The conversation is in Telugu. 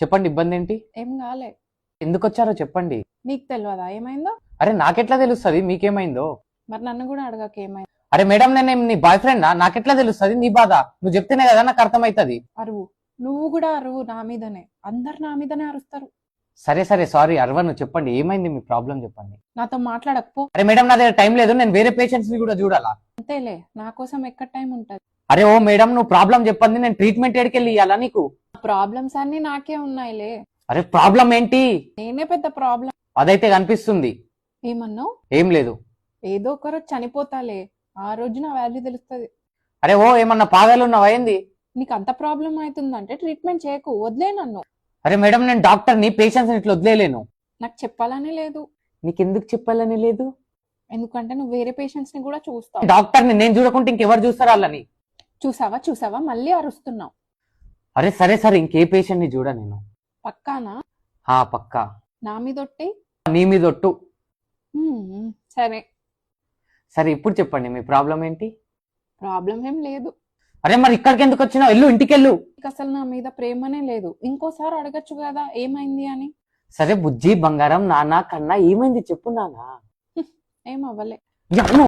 చెప్పండి, ఇబ్బంది ఏంటి? ఏం కాలే. ఎందుకు వచ్చారో చెప్పండి. నీకు తెలియదా ఏమైందో? అరే నాకెట్లా తెలుస్తుంది మీకేమైందో? మరి నన్ను కూడా అడగక ఏమైంది. అరే మేడం, నేనేం నీ బాయ్ ఫ్రెండ్ నాకెట్లా తెలుస్తుంది నీ బాధ? నువ్వు చెప్తేనే కదా నాకు అర్థమవుతుంది. అరువు, నువ్వు కూడా అరువు నా మీదనే. అందరు నా మీదనే అరుస్తారు. సరే సరే సారీ అరవను, చెప్పండి ఏమైంది మీ ప్రాబ్లం చెప్పండి. నాతో మాట్లాడకపో. అరే మేడం, నా దగ్గర టైం లేదు, నేను వేరే పేషెంట్స్ ని కూడా చూడాలా. అంతేలే, నా కోసం ఎక్కడ టైం ఉంటది. అరే ఓ మేడం, నువ్వు ప్రాబ్లం చెప్పండి, నేను ట్రీట్మెంట్ ఎడికెళ్ళి ఇవ్వాలా నీకు? ప్రాబ్లమ్స్ అన్ని నాకే ఉన్నాయిలే. అరే ప్రాబ్లం ఏంటి? నేనే పెద్ద ప్రాబ్లం. అదైతే కనిపిస్తుంది. ఏమన్నావు? ఏం లేదు. ఏదో ఒకరోజు చనిపోతాలే, ఆ రోజు నా వాల్యూ తెలుస్తుంది. అరే ఓ ఏమన్నా పాగాలు ఉన్నావా ఏంది? నీకు అంత ప్రాబ్లం అవుతుందంటే ట్రీట్మెంట్ చేయకు, వదిలే నన్ను. అరే మేడం, నేను డాక్టర్ని, పేషెంట్స్ ఇట్లా వదిలేలేను. నాకు చెప్పాలని లేదు. నీకెందుకు చెప్పాలని లేదు? ఎందుకంటే నువ్వు వేరే పేషెంట్స్ ని కూడా చూస్తావు. డాక్టర్ని నేను చూడకుంటే ఇంకెవరు చూస్తారు వాళ్ళని? చూసావా చూసావా, మళ్ళీ అరుస్తున్నావు. అరే సరే సరే, ఇంకే పేషెంట్ ని చూడ నేను. పక్కానా? పక్కా. నా మీదొట్టి? నీ మీద ఒట్టు. సరే. సరే ఇప్పుడు చెప్పండి మీ ప్రాబ్లం ఏంటి? ప్రాబ్లం ఏం లేదు. అరే మరి ఇక్కడికి ఎందుకు వచ్చినావు? వెళ్ళు, ఇంటికి వెళ్ళు. నీకు అసలు నా మీద ప్రేమనే లేదు. ఇంకోసారి అడగచ్చు కదా ఏమైంది అని. సరే బుజ్జి బంగారం, నాన్న కన్నా ఏమైంది చెప్పు నాన్న. ఏం అవ్వలే. యమ్ము.